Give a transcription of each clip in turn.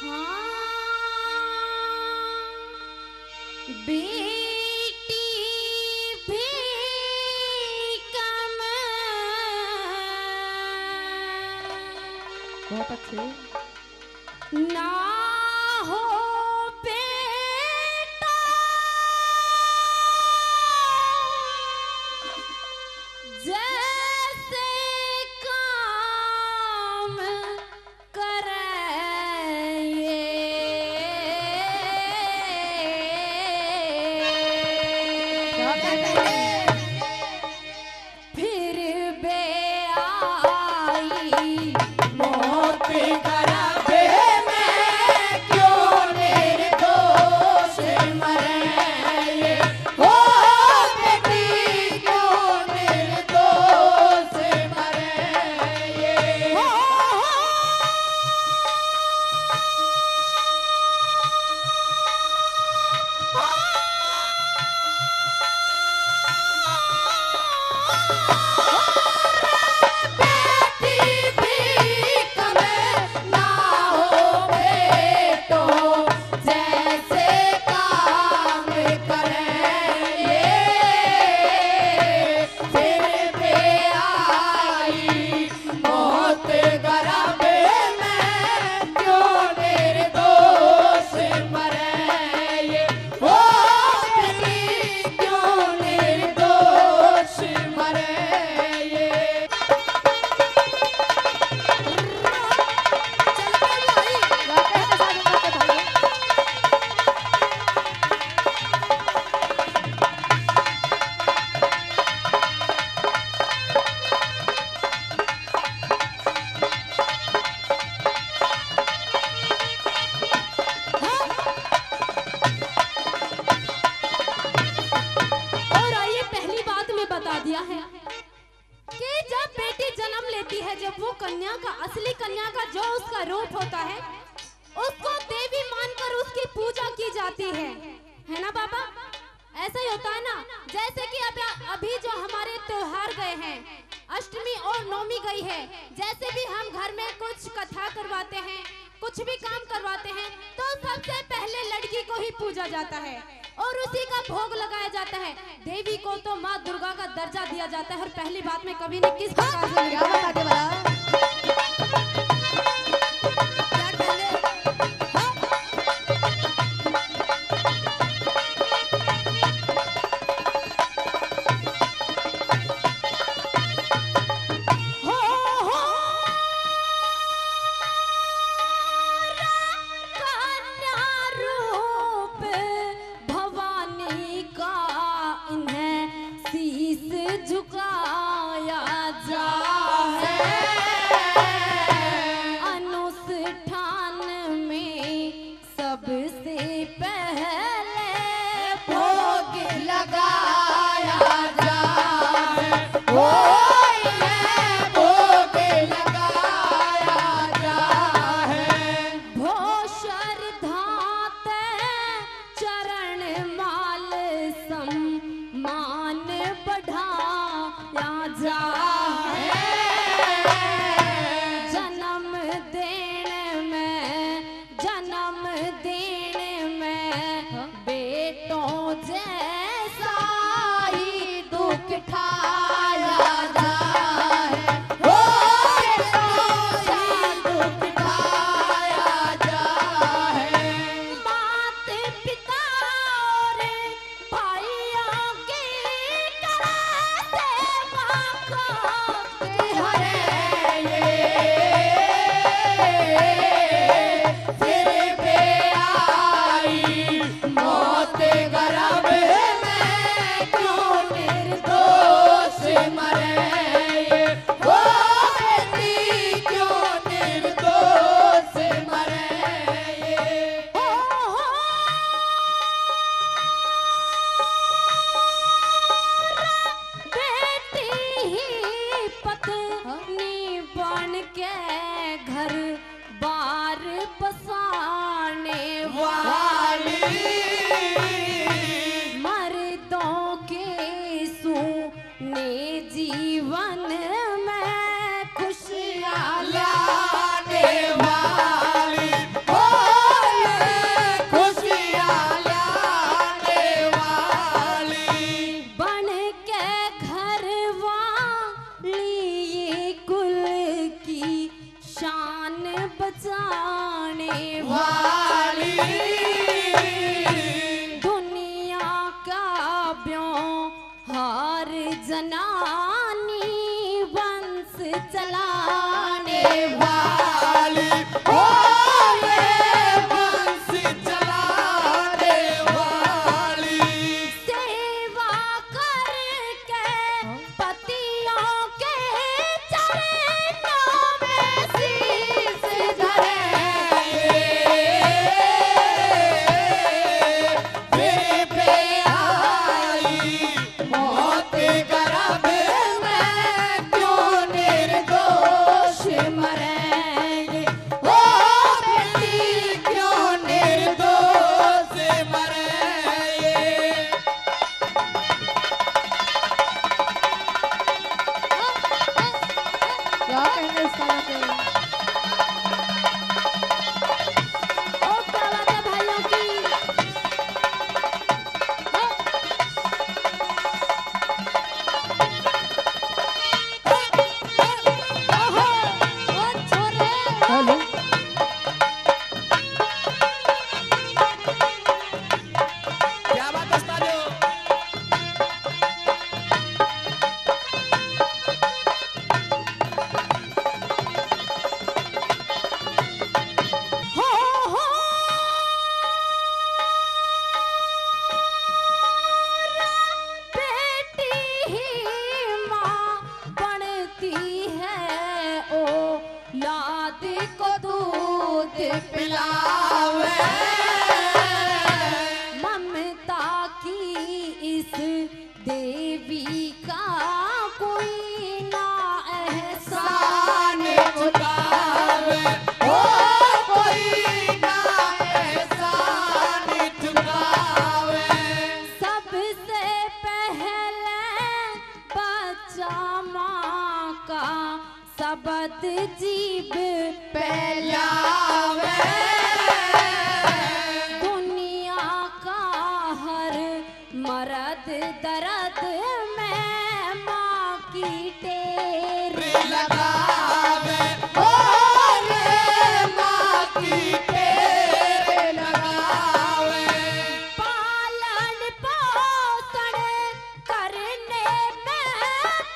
हाँ, बेटी भी कम बहुत अच्छे। ना हो बेटा, जैसे काम करे क्या कहते हैं? फिर बे आई मौत करावे मैं क्यों निर्दोष मरे ये हो बेटी क्यों निर्दोष मरे ये हो बेटी भी कमे ना हो बेटो जैसे काम करे ये फिर पे आई मौत गराबे में क्यों निर्दोष मरे ये हो बेटी क्यों निर्दोष मरे ये गाते हैं तो साथ में गाते भाई। और आइए पहली बात में बता दिया है कि जब बेटी जन्म लेती है, जब वो कन्या का असली कन्या का जो उसका रूप होता है, उसको देवी मानकर उसकी पूजा की जाती है ना बाबा? ऐसा ही होता है ना। जैसे कि अभी जो हमारे त्योहार गए हैं, अष्टमी और नवमी गई है, जैसे भी हम घर में कुछ कथा करवाते हैं, कुछ भी काम करवाते हैं, तो सबसे पहले लड़की को ही पूजा जाता है और उसी का भोग लगाया जाता है। देवी को तो माँ दुर्गा का दर्जा दिया जाता है और पहली बात में कभी ने किस प्रकार से क्या बता के बता? हो कन्या रूप भवानी का इन्हें शीस झुकाया जाए। अनुष्ठान में सबसे पहले भोग लगाया जाए हो इन्हें भोग लगाया जाए भोशर धात चरण माल सम्मान बढ़ाया जाए। जन्म देने में बेटों जैसा ही दुख ठाया जाए हो बेटों ही दुख ठाया जाए माता पिता और भाइयों की करते माँ हरे ये फिर पे आई मौत गरब में क्यों निर्दोष मरे ये हो बेटी क्यों निर्दोष मरे ये बेटी ही पत्नी बन के घर बार बसा चलाने वाली दुनिया का ब्योहार जनानी वंश चलाने वाली हो ये वंश चलाने वाली सेवा करके पतियों के चरणों में शीश धरे मेरे पे आई मौत गर्भ में क्यों निर्दोष मरेंगे ओ बेटी क्यों निर्दोष मरे क्या कहेंगे इस गाना पे? ओ क्या बात है भाइयों की ओहो ओ छोरे हेलो क्या बात है उस्तादो हो बेटी ही माँ बनती है ओ लाद को दूध पिलावे ममता की इस देवी का कोई ना एहसान शान चुकावे ओ कोई ना एहसान चुकावे सबसे पहले बच्चा माँ का शब्द जीभ पहलावे दुनिया का हर मर्द दर्द में माँ की टेर लगावे ओ रे माँ की टेर लगावे पालन पोषण करने में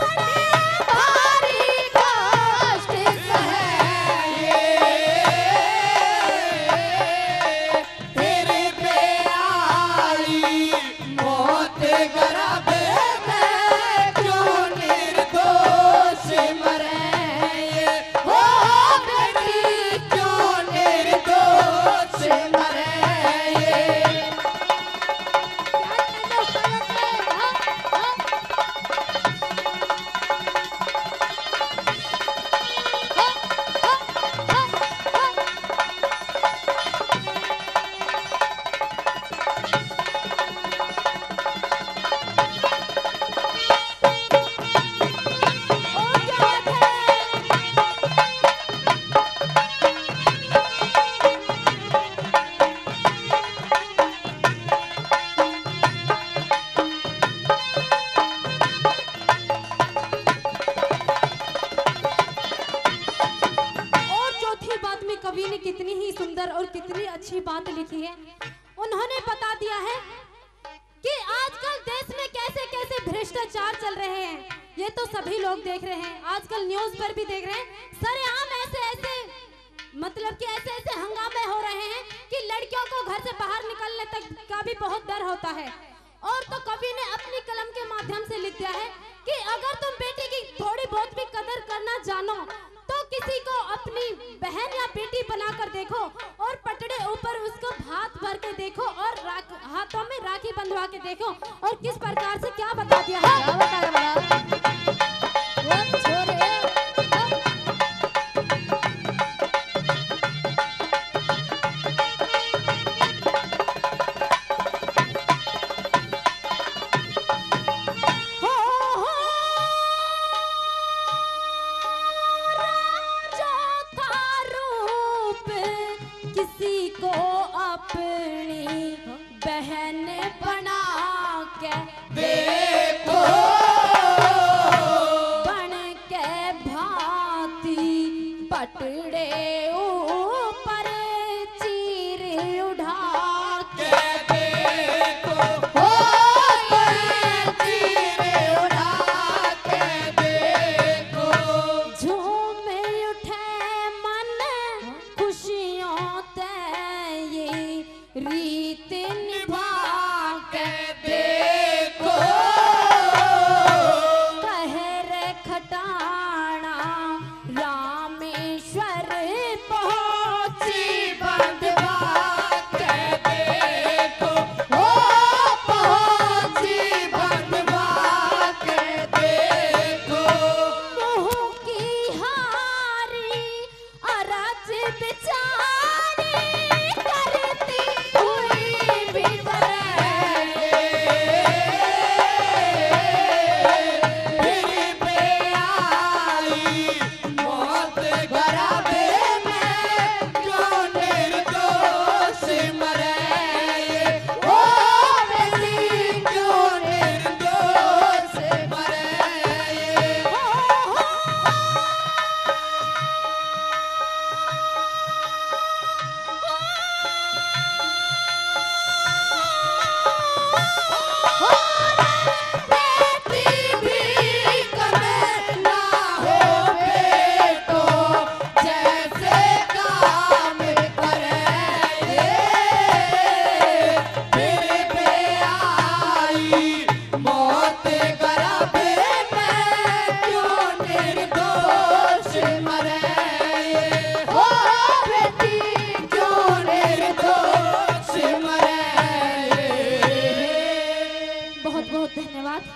बड़े भारी कष्ट सहे तेरे पे आई मौत गर्भ में क्यों निर्दोष मरे हो बेटी क्यों निर्दोष मरे और क्या बात है और चौथी बात में कवि ने कितनी ही सुंदर और कितनी अच्छी बात लिखी है उन्होंने बता दिया है कि आजकल देश में कैसे कैसे भ्रष्टाचार चल रहे हैं ये तो सभी लोग देख रहे हैं आजकल न्यूज पर भी देख रहे हैं सरेआम ऐसे ऐसे मतलब कि ऐसे ऐसे हंगामे हो रहे हैं कि लड़कियों को घर से बाहर निकलने तक का भी बहुत डर होता है और तो कवि ने अपनी कलम के माध्यम से लिख दिया है कि अगर तुम बेटी की थोड़ी बहुत भी कदर करना जानो तो किसी को अपनी बहन या बेटी बनाकर देखो और पटड़े ऊपर उसको हाथ भर के देखो और हाथों में राखी बंधवा के देखो और किस प्रकार से क्या बता दिया है क्या बता रहा बड़ा? वो छोरे पटड़े ऊपर बहुत धन्यवाद।